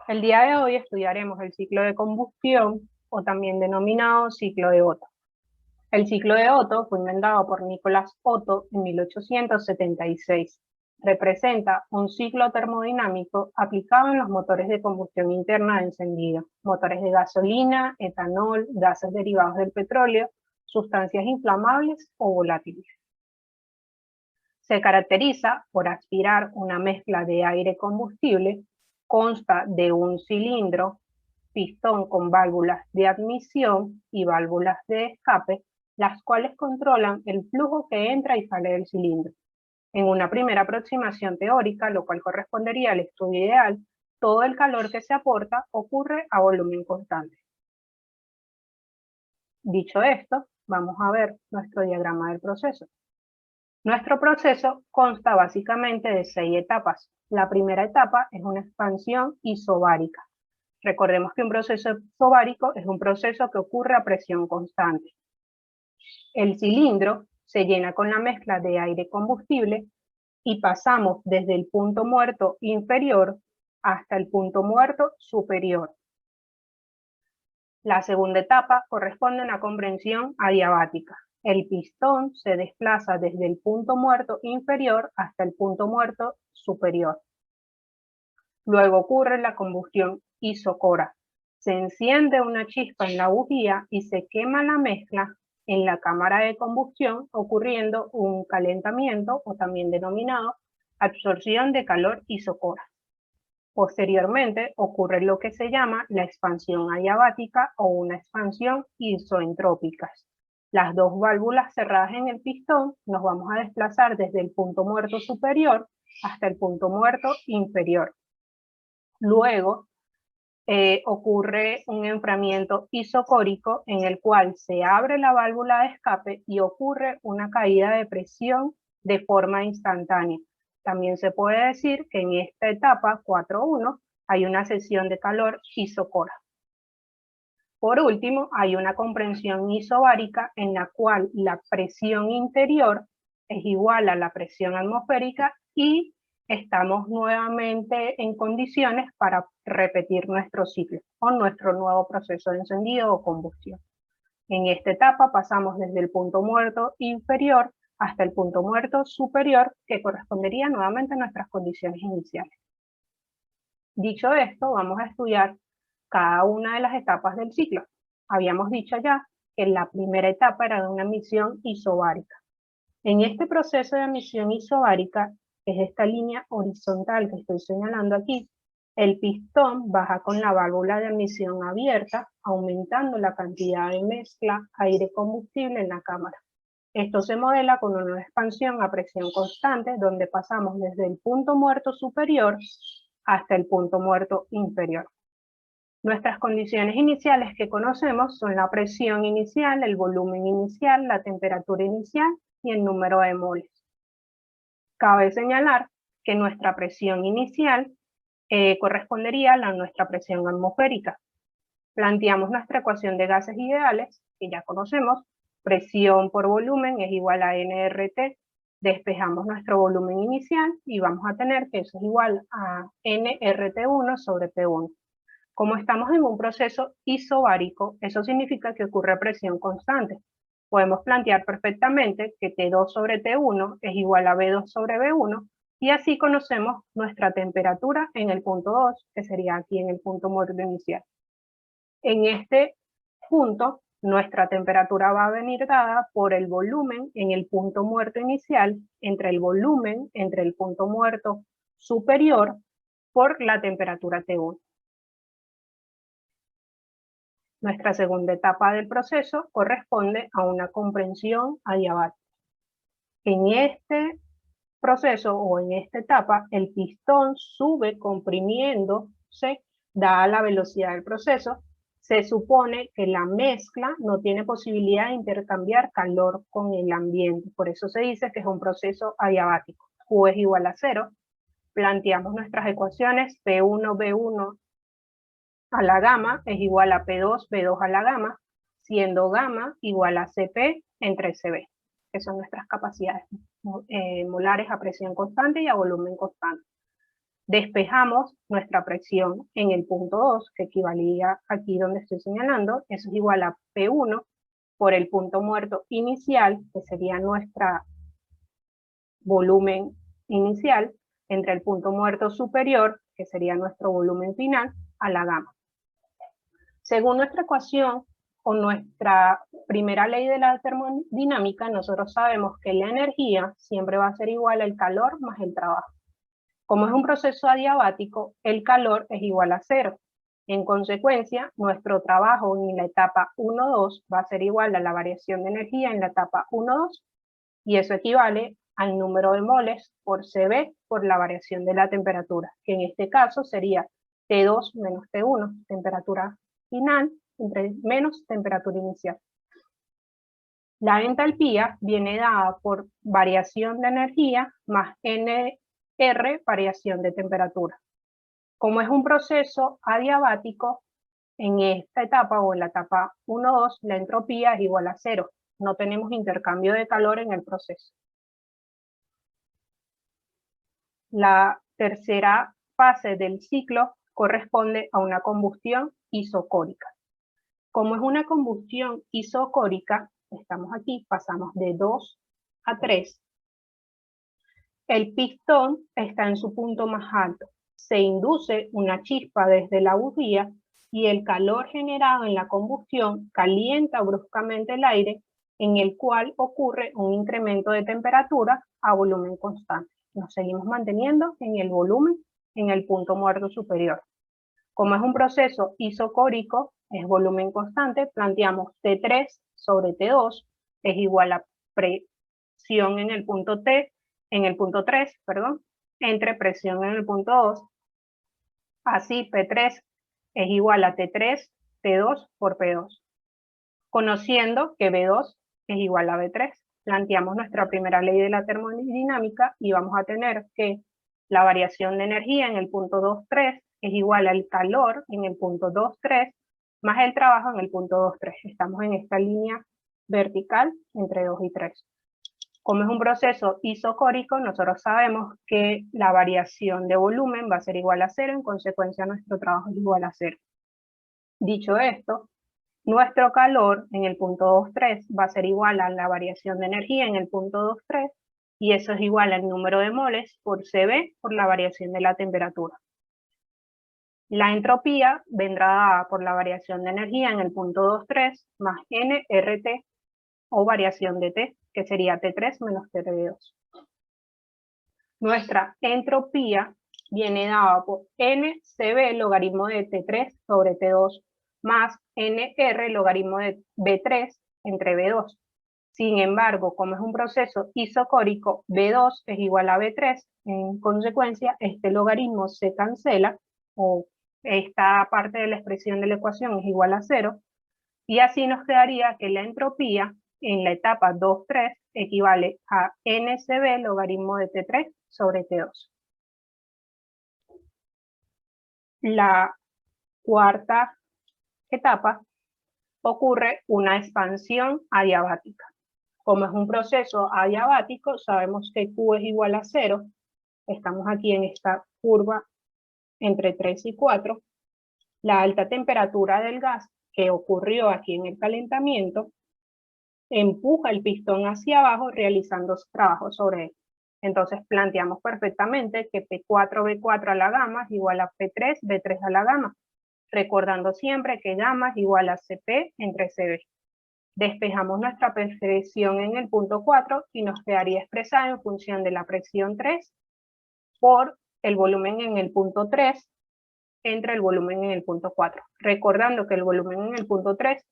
El día de hoy estudiaremos el ciclo de combustión, o también denominado ciclo de Otto. El ciclo de Otto fue inventado por Nicolás Otto en 1876. Representa un ciclo termodinámico aplicado en los motores de combustión interna de encendido, motores de gasolina, etanol, gases derivados del petróleo, sustancias inflamables o volátiles. Se caracteriza por aspirar una mezcla de aire-combustible. Consta de un cilindro, pistón con válvulas de admisión y válvulas de escape, las cuales controlan el flujo que entra y sale del cilindro. En una primera aproximación teórica, lo cual correspondería al estudio ideal, todo el calor que se aporta ocurre a volumen constante. Dicho esto, vamos a ver nuestro diagrama del proceso. Nuestro proceso consta básicamente de 6 etapas. La primera etapa es una expansión isobárica. Recordemos que un proceso isobárico es un proceso que ocurre a presión constante. El cilindro se llena con la mezcla de aire-combustible y pasamos desde el punto muerto inferior hasta el punto muerto superior. La segunda etapa corresponde a una compresión adiabática. El pistón se desplaza desde el punto muerto inferior hasta el punto muerto superior. Luego ocurre la combustión isocora. Se enciende una chispa en la bujía y se quema la mezcla en la cámara de combustión, ocurriendo un calentamiento, o también denominado absorción de calor isocora. Posteriormente ocurre lo que se llama la expansión adiabática o una expansión isoentrópica. Las dos válvulas cerradas en el pistón nos vamos a desplazar desde el punto muerto superior hasta el punto muerto inferior. Luego ocurre un enfriamiento isocórico en el cual se abre la válvula de escape y ocurre una caída de presión de forma instantánea. También se puede decir que en esta etapa 4.1 hay una cesión de calor isocora. Por último, hay una compresión isobárica en la cual la presión interior es igual a la presión atmosférica y estamos nuevamente en condiciones para repetir nuestro ciclo o nuestro nuevo proceso de encendido o combustión. En esta etapa pasamos desde el punto muerto inferior hasta el punto muerto superior, que correspondería nuevamente a nuestras condiciones iniciales. Dicho esto, vamos a estudiar cada una de las etapas del ciclo. Habíamos dicho ya que la primera etapa era de una emisión isobárica. En este proceso de emisión isobárica, que es esta línea horizontal que estoy señalando aquí, el pistón baja con la válvula de admisión abierta, aumentando la cantidad de mezcla aire-combustible en la cámara. Esto se modela con una expansión a presión constante, donde pasamos desde el punto muerto superior hasta el punto muerto inferior. Nuestras condiciones iniciales que conocemos son la presión inicial, el volumen inicial, la temperatura inicial y el número de moles. Cabe señalar que nuestra presión inicial correspondería a nuestra presión atmosférica. Planteamos nuestra ecuación de gases ideales, que ya conocemos. Presión por volumen es igual a nRT. Despejamos nuestro volumen inicial y vamos a tener que eso es igual a nRT1 sobre P1. Como estamos en un proceso isobárico, eso significa que ocurre presión constante. Podemos plantear perfectamente que T2 sobre T1 es igual a B2 sobre B1, y así conocemos nuestra temperatura en el punto 2, que sería aquí en el punto muerto inicial. En este punto, nuestra temperatura va a venir dada por el volumen en el punto muerto inicial, entre el volumen, entre el punto muerto superior, por la temperatura T1. Nuestra segunda etapa del proceso corresponde a una compresión adiabática. En este proceso o en esta etapa, el pistón sube comprimiéndose dada la velocidad del proceso. Se supone que la mezcla no tiene posibilidad de intercambiar calor con el ambiente. Por eso se dice que es un proceso adiabático. Q es igual a 0. Planteamos nuestras ecuaciones. P1, B1 a la gamma es igual a P2, B2 a la gamma, siendo gamma igual a Cp entre Cb, que son nuestras capacidades molares a presión constante y a volumen constante. Despejamos nuestra presión en el punto 2, que equivalía aquí donde estoy señalando, eso es igual a P1 por el punto muerto inicial, que sería nuestro volumen inicial, entre el punto muerto superior, que sería nuestro volumen final, a la gamma. Según nuestra ecuación o nuestra primera ley de la termodinámica, nosotros sabemos que la energía siempre va a ser igual al calor más el trabajo. Como es un proceso adiabático, el calor es igual a 0. En consecuencia, nuestro trabajo en la etapa 1-2 va a ser igual a la variación de energía en la etapa 1-2, y eso equivale al número de moles por Cv por la variación de la temperatura, que en este caso sería T2 menos T1, temperatura final, menos temperatura inicial. La entalpía viene dada por variación de energía más NR, variación de temperatura. Como es un proceso adiabático, en esta etapa o en la etapa 1-2, la entropía es igual a 0. No tenemos intercambio de calor en el proceso. La tercera fase del ciclo corresponde a una combustión isocórica. Como es una combustión isocórica, estamos aquí, pasamos de 2 a 3. El pistón está en su punto más alto. Se induce una chispa desde la bujía y el calor generado en la combustión calienta bruscamente el aire, en el cual ocurre un incremento de temperatura a volumen constante. Nos seguimos manteniendo en el volumen en el punto muerto superior. Como es un proceso isocórico, es volumen constante, planteamos T3 sobre T2 es igual a presión en el punto 3, entre presión en el punto 2. Así P3 es igual a T3, T2 por P2. Conociendo que B2 es igual a B3, planteamos nuestra primera ley de la termodinámica y vamos a tener que la variación de energía en el punto 2,3 es igual al calor en el punto 2,3 más el trabajo en el punto 2,3. Estamos en esta línea vertical entre 2 y 3. Como es un proceso isocórico, nosotros sabemos que la variación de volumen va a ser igual a 0, en consecuencia nuestro trabajo es igual a 0. Dicho esto, nuestro calor en el punto 2,3 va a ser igual a la variación de energía en el punto 2,3, y eso es igual al número de moles por Cv por la variación de la temperatura. La entropía vendrá dada por la variación de energía en el punto 2,3 más nRT o variación de T, que sería T3 menos T2. Nuestra entropía viene dada por NCV logaritmo de T3 sobre T2 más NR logaritmo de B3 entre B2. Sin embargo, como es un proceso isocórico, B2 es igual a B3, en consecuencia, este logaritmo se cancela, o esta parte de la expresión de la ecuación es igual a 0, y así nos quedaría que la entropía en la etapa 2,3 equivale a NCV logaritmo de T3 sobre T2. La cuarta etapa ocurre una expansión adiabática. Como es un proceso adiabático, sabemos que Q es igual a 0. Estamos aquí en esta curva entre 3 y 4. La alta temperatura del gas que ocurrió aquí en el calentamiento empuja el pistón hacia abajo realizando trabajo sobre él. Entonces planteamos perfectamente que P4B4 a la gamma es igual a P3B3 a la gamma, recordando siempre que gamma es igual a Cp entre Cv. Despejamos nuestra presión en el punto 4 y nos quedaría expresada en función de la presión 3 por el volumen en el punto 3 entre el volumen en el punto 4. Recordando que el volumen en el punto 3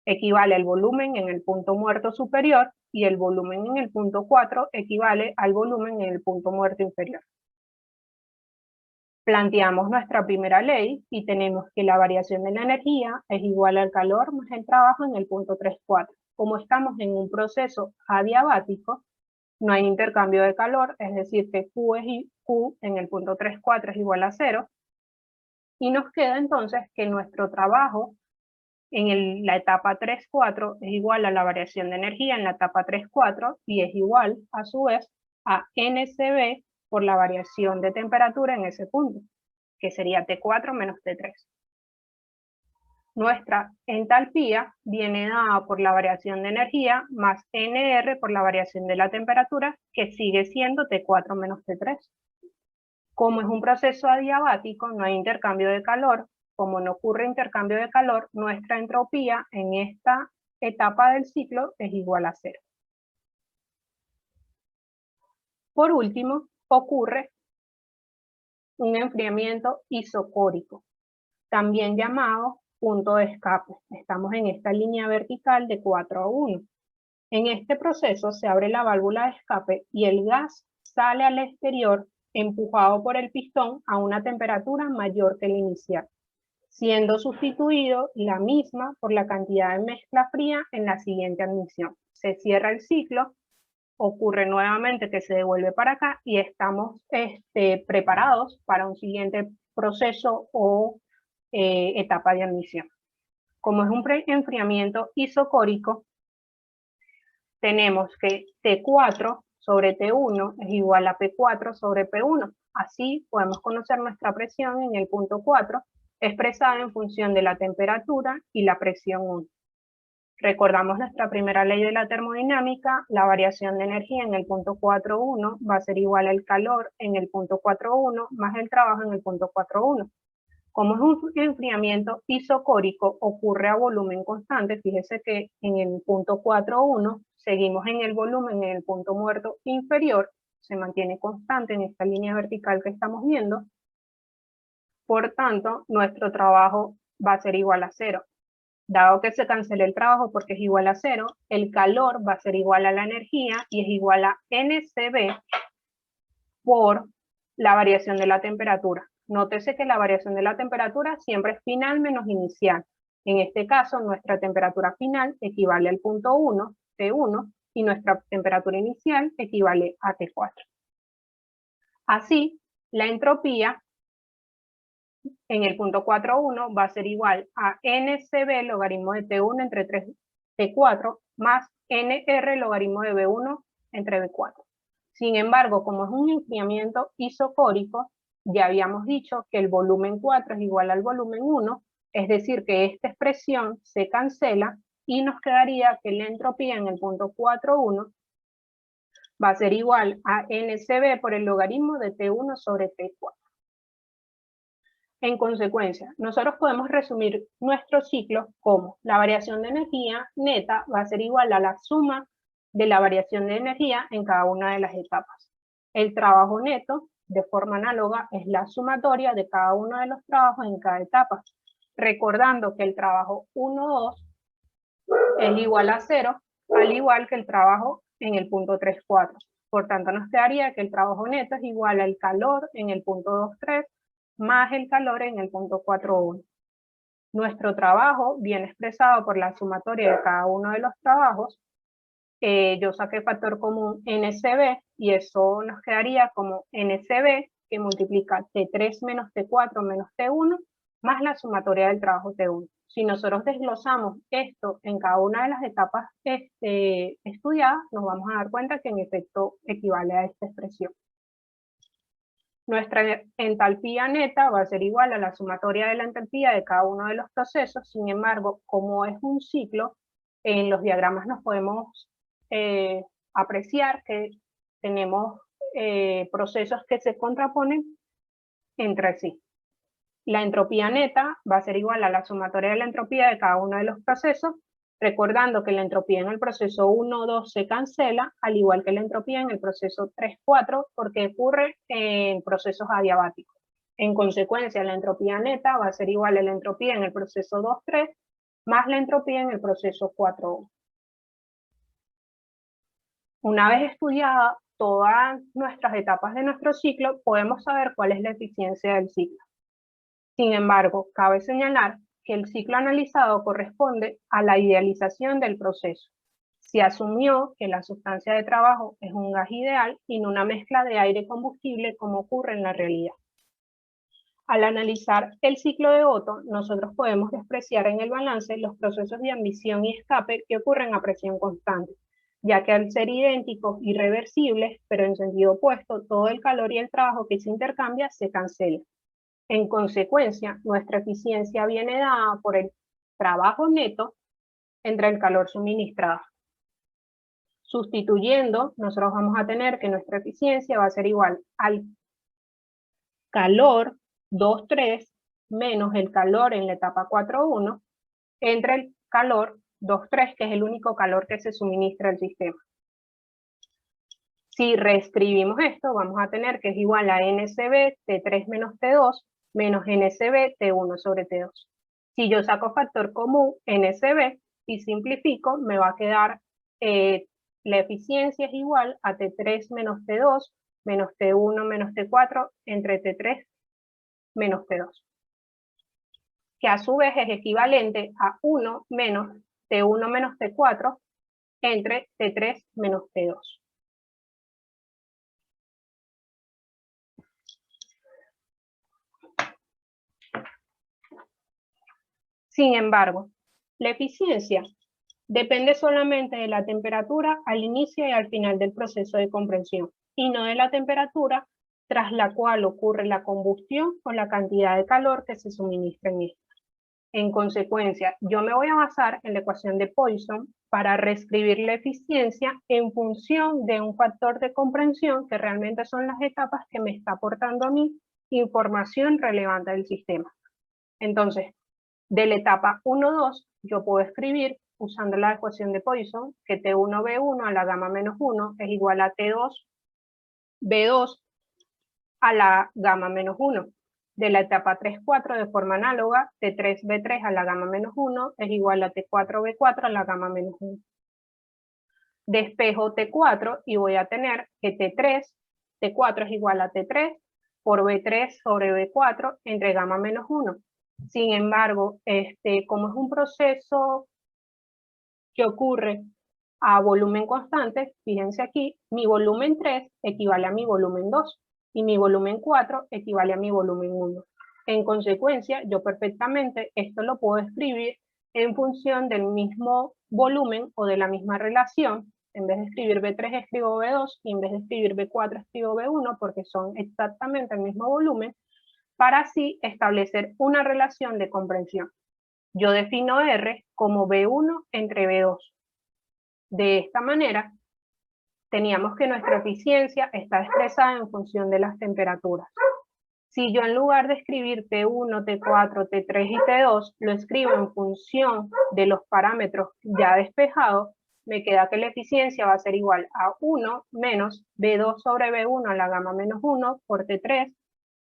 equivale al volumen en el punto muerto superior y el volumen en el punto 4 equivale al volumen en el punto muerto inferior. Planteamos nuestra primera ley y tenemos que la variación de la energía es igual al calor más el trabajo en el punto 3,4. Como estamos en un proceso adiabático, no hay intercambio de calor, es decir que Q en el punto 3,4 es igual a 0, y nos queda entonces que nuestro trabajo en la etapa 3,4 es igual a la variación de energía en la etapa 3,4 y es igual a su vez a NCV por la variación de temperatura en ese punto, que sería T4 menos T3. Nuestra entalpía viene dada por la variación de energía más NR por la variación de la temperatura, que sigue siendo T4 menos T3. Como es un proceso adiabático, no hay intercambio de calor. Como no ocurre intercambio de calor, nuestra entropía en esta etapa del ciclo es igual a 0. Por último, ocurre un enfriamiento isocórico, también llamado punto de escape. Estamos en esta línea vertical de 4 a 1. En este proceso se abre la válvula de escape y el gas sale al exterior empujado por el pistón a una temperatura mayor que la inicial, siendo sustituido la misma por la cantidad de mezcla fría en la siguiente admisión. Se cierra el ciclo, ocurre nuevamente que se devuelve para acá y estamos preparados para un siguiente proceso o etapa de admisión. Como es un enfriamiento isocórico, tenemos que T4 sobre T1 es igual a P4 sobre P1. Así podemos conocer nuestra presión en el punto 4, expresada en función de la temperatura y la presión 1. Recordamos nuestra primera ley de la termodinámica, la variación de energía en el punto 4.1 va a ser igual al calor en el punto 4.1 más el trabajo en el punto 4.1. Como es un enfriamiento isocórico, ocurre a volumen constante. Fíjese que en el punto 4.1 seguimos en el volumen en el punto muerto inferior, se mantiene constante en esta línea vertical que estamos viendo. Por tanto, nuestro trabajo va a ser igual a 0. Dado que se cancela el trabajo porque es igual a 0, el calor va a ser igual a la energía y es igual a NCB por la variación de la temperatura. Nótese que la variación de la temperatura siempre es final menos inicial. En este caso, nuestra temperatura final equivale al punto 1, T1, y nuestra temperatura inicial equivale a T4. Así, la entropía en el punto 4.1 va a ser igual a NCB logaritmo de T1 entre T4 más NR logaritmo de B1 entre B4. Sin embargo, como es un enfriamiento isocórico, ya habíamos dicho que el volumen 4 es igual al volumen 1, es decir, que esta expresión se cancela y nos quedaría que la entropía en el punto 4.1 va a ser igual a NCB por el logaritmo de T1 sobre T4. En consecuencia, nosotros podemos resumir nuestro ciclo como la variación de energía neta va a ser igual a la suma de la variación de energía en cada una de las etapas. El trabajo neto, de forma análoga, es la sumatoria de cada uno de los trabajos en cada etapa, recordando que el trabajo 1,2 es igual a 0, al igual que el trabajo en el punto 3,4. Por tanto, nos quedaría que el trabajo neto es igual al calor en el punto 2,3 más el calor en el punto 4.1. Nuestro trabajo viene expresado por la sumatoria de cada uno de los trabajos. Yo saqué factor común NCB y eso nos quedaría como NCB que multiplica T3 menos T4 menos T1 más la sumatoria del trabajo T1. Si nosotros desglosamos esto en cada una de las etapas estudiadas, nos vamos a dar cuenta que en efecto equivale a esta expresión. Nuestra entalpía neta va a ser igual a la sumatoria de la entalpía de cada uno de los procesos. Sin embargo, como es un ciclo, en los diagramas nos podemos apreciar que tenemos procesos que se contraponen entre sí. La entropía neta va a ser igual a la sumatoria de la entropía de cada uno de los procesos, recordando que la entropía en el proceso 1,2 se cancela, al igual que la entropía en el proceso 3,4, porque ocurre en procesos adiabáticos. En consecuencia, la entropía neta va a ser igual a la entropía en el proceso 2,3 más la entropía en el proceso 4,1. Una vez estudiadas todas nuestras etapas de nuestro ciclo, podemos saber cuál es la eficiencia del ciclo. Sin embargo, cabe señalar que el ciclo analizado corresponde a la idealización del proceso. Se asumió que la sustancia de trabajo es un gas ideal y no una mezcla de aire-combustible como ocurre en la realidad. Al analizar el ciclo de Otto, nosotros podemos despreciar en el balance los procesos de admisión y escape que ocurren a presión constante. ya que al ser idénticos y reversibles, pero en sentido opuesto, todo el calor y el trabajo que se intercambia se cancela. En consecuencia, nuestra eficiencia viene dada por el trabajo neto entre el calor suministrado. Sustituyendo, nosotros vamos a tener que nuestra eficiencia va a ser igual al calor 2,3 menos el calor en la etapa 4,1 entre el calor 2,3, que es el único calor que se suministra al sistema. Si reescribimos esto, vamos a tener que es igual a NCB T3 menos T2 menos NCB T1 sobre T2. Si yo saco factor común NCB y simplifico, me va a quedar la eficiencia es igual a T3 menos T2 menos T1 menos T4 entre T3 menos T2, que a su vez es equivalente a 1 menos T1 menos T4 entre T3 menos T2. Sin embargo, la eficiencia depende solamente de la temperatura al inicio y al final del proceso de compresión, y no de la temperatura tras la cual ocurre la combustión o la cantidad de calor que se suministra en esta. En consecuencia, yo me voy a basar en la ecuación de Poisson para reescribir la eficiencia en función de un factor de comprensión que realmente son las etapas que me está aportando a mí información relevante del sistema. Entonces, de la etapa 1,2, yo puedo escribir, usando la ecuación de Poisson, que T1B1 a la gamma menos 1 es igual a T2B2 a la gamma menos 1. De la etapa 3,4, de forma análoga, T3B3 a la gamma menos 1 es igual a T4B4 a la gamma menos 1. Despejo T4 y voy a tener que T4 es igual a T3 por B3 sobre B4 entre gamma menos 1. Sin embargo, como es un proceso que ocurre a volumen constante, fíjense aquí, mi volumen 3 equivale a mi volumen 2 y mi volumen 4 equivale a mi volumen 1. En consecuencia, yo perfectamente esto lo puedo escribir en función del mismo volumen o de la misma relación. En vez de escribir B3 escribo B2 y en vez de escribir B4 escribo B1 porque son exactamente el mismo volumen, para así establecer una relación de comprensión. Yo defino R como B1 entre B2. De esta manera, teníamos que nuestra eficiencia está expresada en función de las temperaturas. Si yo en lugar de escribir T1, T4, T3 y T2, lo escribo en función de los parámetros ya despejados, me queda que la eficiencia va a ser igual a 1 menos B2 sobre B1 a la gamma menos 1 por T3,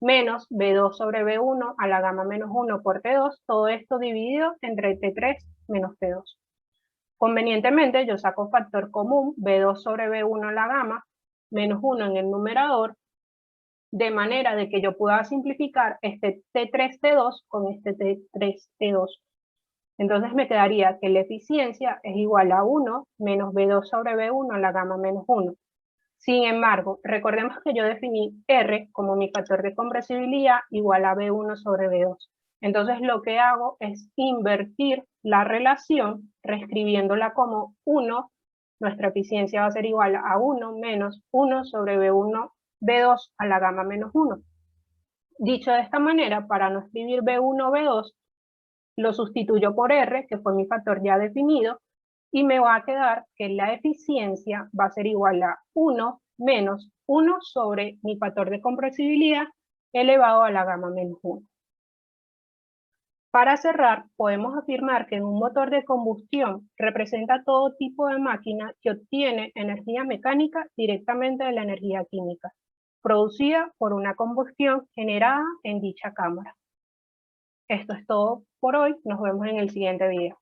menos B2 sobre B1 a la gamma menos 1 por T2, todo esto dividido entre T3 menos T2. Convenientemente yo saco factor común, B2 sobre B1 a la gamma, menos 1 en el numerador, de manera de que yo pueda simplificar este T3T2 con este T3T2. Entonces me quedaría que la eficiencia es igual a 1 menos B2 sobre B1 a la gamma menos 1. Sin embargo, recordemos que yo definí R como mi factor de compresibilidad igual a B1 sobre B2. Entonces lo que hago es invertir la relación, reescribiéndola como 1, nuestra eficiencia va a ser igual a 1 menos 1 sobre B1, B2 a la gamma menos 1. Dicho de esta manera, para no escribir B1, B2, lo sustituyo por R, que fue mi factor ya definido, y me va a quedar que la eficiencia va a ser igual a 1 menos 1 sobre mi factor de compresibilidad elevado a la gamma menos 1. Para cerrar, podemos afirmar que un motor de combustión representa todo tipo de máquina que obtiene energía mecánica directamente de la energía química, producida por una combustión generada en dicha cámara. Esto es todo por hoy, nos vemos en el siguiente video.